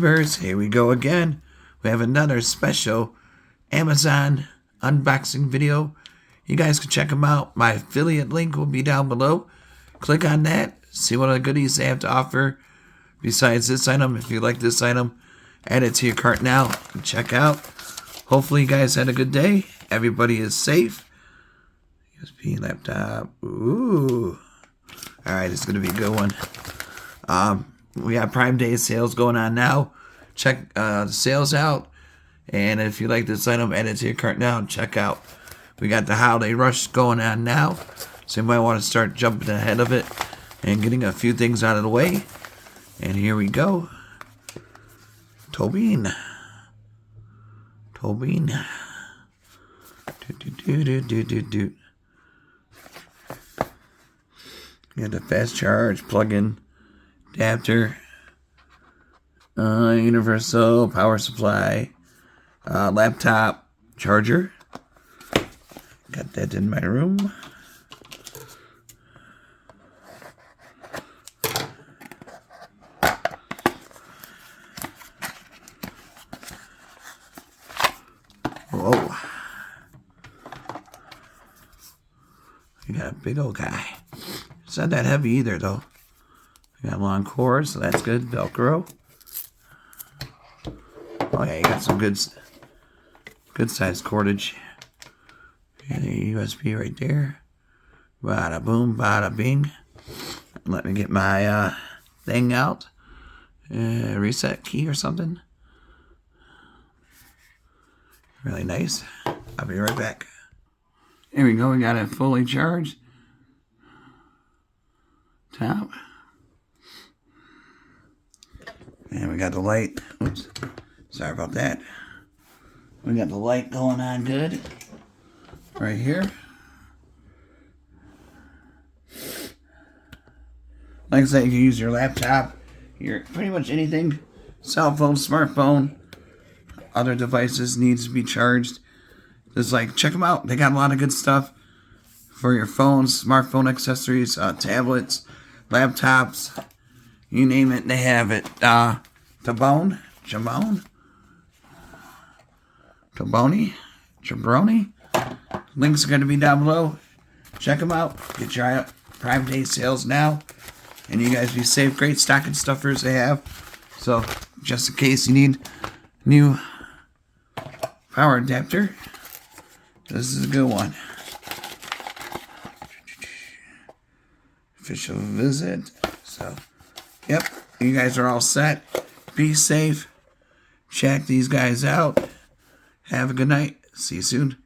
YouTubers, here we go again. We have another special Amazon unboxing video. You guys can check them out. My affiliate link will be down below. Click on that, see what other goodies they have to offer besides this item. If you like this item, add it to your cart now and check out. Hopefully you guys had a good day. Everybody is safe. USB laptop. Ooh. Alright, it's going to be a good one. We got Prime Day sales going on now. Check the sales out. And if you like this item, add it to your cart now and check out. We got the holiday rush going on now. So you might want to start jumping ahead of it and getting a few things out of the way. And here we go. ToBeNone. ToBeNone. Do. You got the fast charge plug-in adapter, universal power supply, laptop charger. Got that in my room. Whoa. You got a big old guy. It's not that heavy either, though. You got long cords, so that's good. Velcro. Oh yeah, you got some good sized cordage. And a USB right there. Bada boom, bada bing. Let me get my thing out. Reset key or something. Really nice. I'll be right back. Here we go. We got it fully charged. Top. And we got the light. Oops. Sorry about that. We got the light going on good. Right here. Like I said, you can use your laptop, your pretty much anything. Cell phone, smartphone, other devices needs to be charged. Just like, check them out. They got a lot of good stuff for your phones, smartphone accessories, tablets, laptops, you name it, they have it. ToBeNone, Jabroni. Links are going to be down below. Check them out. Get your Prime Day sales now. And you guys be safe. Great stocking stuffers they have. So, just in case you need new power adapter, this is a good one. Official visit. So, yep, you guys are all set. Be safe. Check these guys out. Have a good night. See you soon.